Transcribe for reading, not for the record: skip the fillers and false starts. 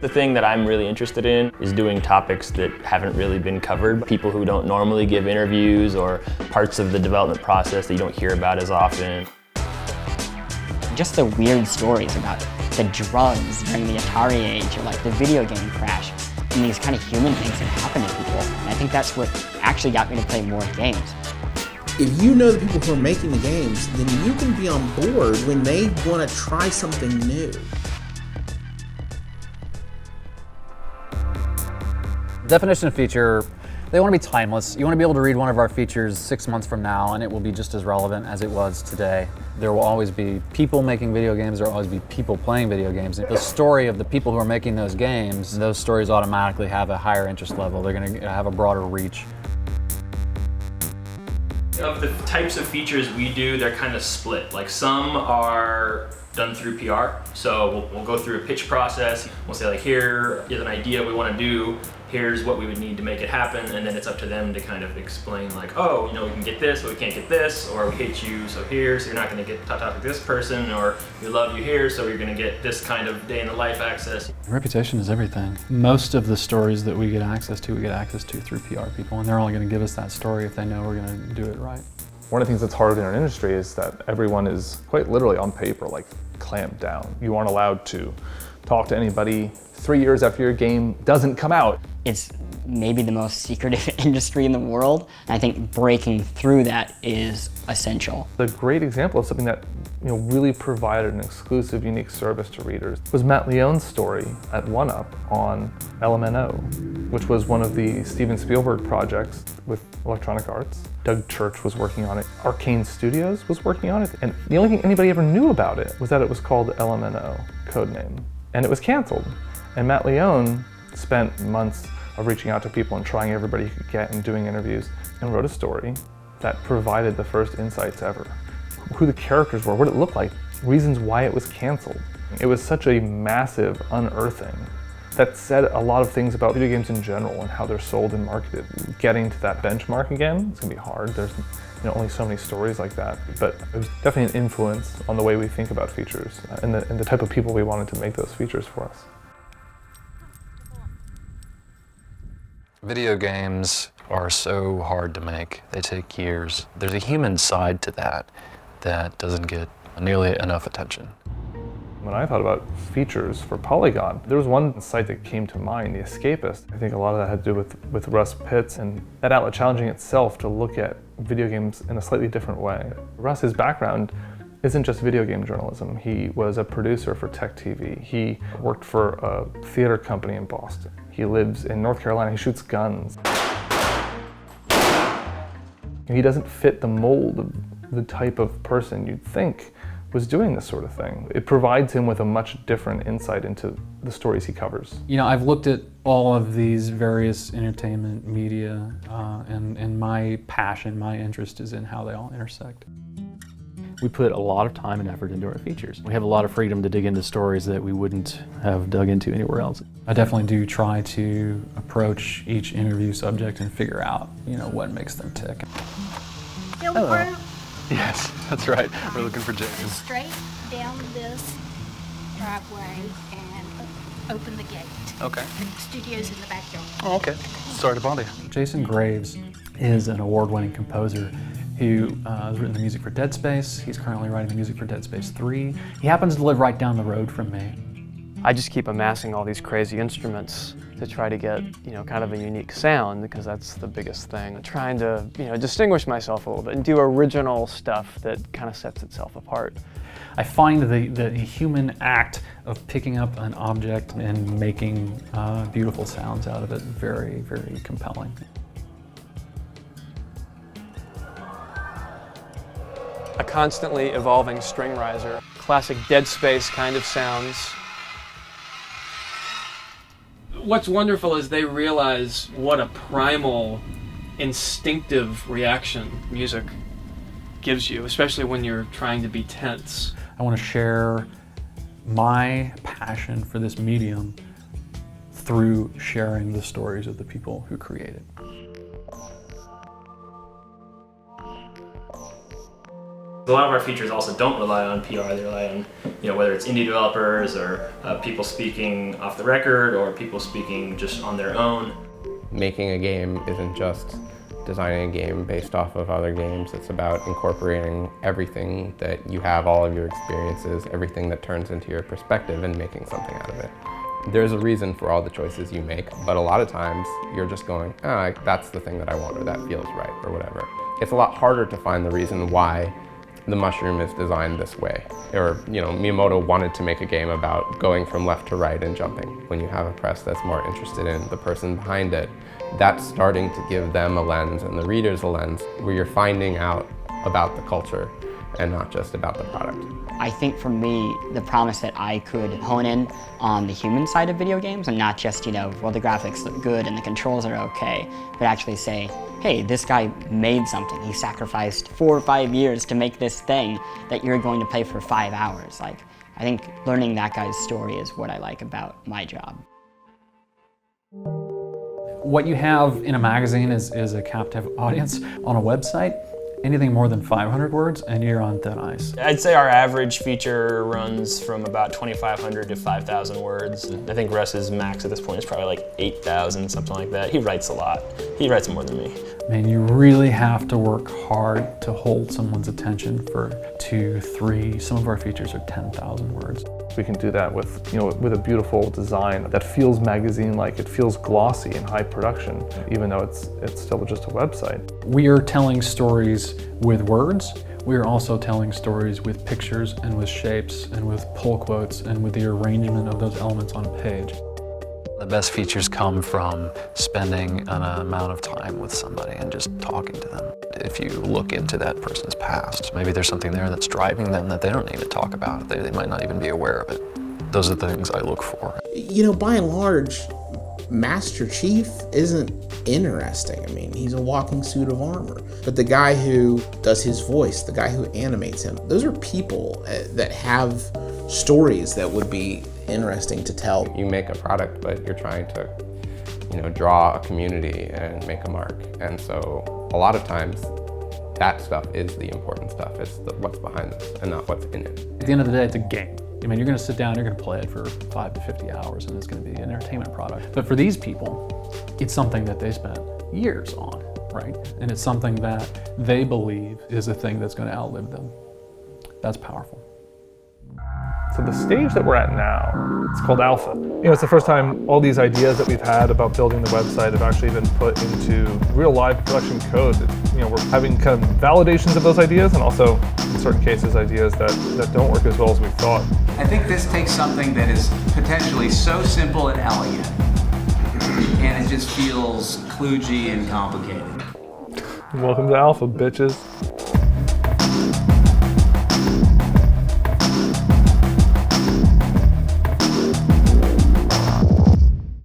The thing that I'm really interested in is doing topics that haven't really been covered. People who don't normally give interviews or parts of the development process that you don't hear about as often. Just the weird stories about the drugs during the Atari age or like the video game crash and these kind of human things that happen to people. And I think that's what actually got me to play more games. If you know the people who are making the games, then you can be on board when they want to try something new. Definition of feature, they want to be timeless. You want to be able to read one of our features 6 months from now and it will be just as relevant as it was today. There will always be people making video games, there will always be people playing video games. The story of the people who are making those games, those stories automatically have a higher interest level. They're going to have a broader reach. Of the types of features we do, they're kind of split. Like some are done through PR. So we'll go through a pitch process. We'll say like, here is an idea we want to do. Here's what we would need to make it happen. And then it's up to them to kind of explain like, oh, you know, we can get this, but we can't get this, or we hate you, so here, so you're not going to get talk with this person, or we love you here, so you're going to get this kind of day in the life access. Reputation is everything. Most of the stories that we get access to through PR people, and they're only going to give us that story if they know we're going to do it right. One of the things that's hard in our industry is that everyone is quite literally on paper, like clamped down. You aren't allowed to talk to anybody 3 years after your game doesn't come out. It's maybe the most secretive industry in the world. And I think breaking through that is essential. A great example of something that really provided an exclusive, unique service to readers was Matt Leone's story at 1UP on LMNO, which was one of the Steven Spielberg projects with Electronic Arts. Doug Church was working on it. Arcane Studios was working on it. And the only thing anybody ever knew about it was that it was called LMNO, codename. And it was canceled. And Matt Leone spent months of reaching out to people and trying everybody he could get and doing interviews, and wrote a story that provided the first insights ever. Who the characters were, what it looked like, reasons why it was canceled. It was such a massive unearthing that said a lot of things about video games in general and how they're sold and marketed. Getting to that benchmark again, it's gonna be hard. There's only so many stories like that, but it was definitely an influence on the way we think about features and the type of people we wanted to make those features for us. Video games are so hard to make. They take years. There's a human side to that that doesn't get nearly enough attention. When I thought about features for Polygon, there was one site that came to mind, The Escapist. I think a lot of that had to do with Russ Pitts and that outlet challenging itself to look at video games in a slightly different way. Russ's background isn't just video game journalism. He was a producer for Tech TV. He worked for a theater company in Boston. He lives in North Carolina. He shoots guns. And he doesn't fit the mold of the type of person you'd think was doing this sort of thing. It provides him with a much different insight into the stories he covers. I've looked at all of these various entertainment media, and my passion, my interest is in how they all intersect. We put a lot of time and effort into our features. We have a lot of freedom to dig into stories that we wouldn't have dug into anywhere else. I definitely do try to approach each interview subject and figure out, what makes them tick. Hello. Yes, that's right. We're looking for James. Straight down this driveway and open the gate. Okay. The studio's in the backyard. Oh, okay. Sorry to bother you. Jason Graves is an award-winning composer who has written the music for Dead Space. He's currently writing the music for Dead Space 3. He happens to live right down the road from me. I just keep amassing all these crazy instruments to try to get, kind of a unique sound, because that's the biggest thing. Trying to, distinguish myself a little bit and do original stuff that kind of sets itself apart. I find the human act of picking up an object and making beautiful sounds out of it very, very compelling. A constantly evolving string riser, classic Dead Space kind of sounds. What's wonderful is they realize what a primal, instinctive reaction music gives you, especially when you're trying to be tense. I want to share my passion for this medium through sharing the stories of the people who create it. A lot of our features also don't rely on PR. They rely on, whether it's indie developers or people speaking off the record or people speaking just on their own. Making a game isn't just designing a game based off of other games. It's about incorporating everything that you have, all of your experiences, everything that turns into your perspective and making something out of it. There's a reason for all the choices you make, but a lot of times you're just going, that's the thing that I want, or that feels right, or whatever. It's a lot harder to find the reason why the mushroom is designed this way. Or, Miyamoto wanted to make a game about going from left to right and jumping. When you have a press that's more interested in the person behind it, that's starting to give them a lens and the readers a lens where you're finding out about the culture and not just about the product. I think for me, the promise that I could hone in on the human side of video games and not just, well, the graphics look good and the controls are okay, but actually say, hey, this guy made something. He sacrificed 4 or 5 years to make this thing that you're going to play for 5 hours. I think learning that guy's story is what I like about my job. What you have in a magazine is a captive audience. On a website, anything more than 500 words and you're on thin ice. I'd say our average feature runs from about 2,500 to 5,000 words. I think Russ's max at this point is probably like 8,000, something like that. He writes a lot. He writes more than me. I mean, you really have to work hard to hold someone's attention for 2, 3, some of our features are 10,000 words. We can do that with, with a beautiful design that feels magazine-like. It feels glossy and high production, even though it's still just a website. We are telling stories with words. We are also telling stories with pictures and with shapes and with pull quotes and with the arrangement of those elements on a page. The best features come from spending an amount of time with somebody and just talking to them. If you look into that person's past, maybe there's something there that's driving them that they don't need to talk about. They might not even be aware of it. Those are the things I look for. By and large, Master Chief isn't interesting. I mean, he's a walking suit of armor. But the guy who does his voice, the guy who animates him, those are people that have stories that would be interesting to tell. You make a product, but you're trying to, draw a community and make a mark. And so a lot of times that stuff is the important stuff. It's what's behind this and not what's in it. At the end of the day, it's a game. I mean, you're going to sit down, you're going to play it for 5 to 50 hours, and it's going to be an entertainment product. But for these people, it's something that they spent years on, right? And it's something that they believe is a thing that's going to outlive them. That's powerful. So the stage that we're at now, it's called alpha. It's the first time all these ideas that we've had about building the website have actually been put into real live production code. We're having kind of validations of those ideas and also, in certain cases, ideas that don't work as well as we thought. I think this takes something that is potentially so simple and elegant, and it just feels kludgy and complicated. Welcome to alpha, bitches.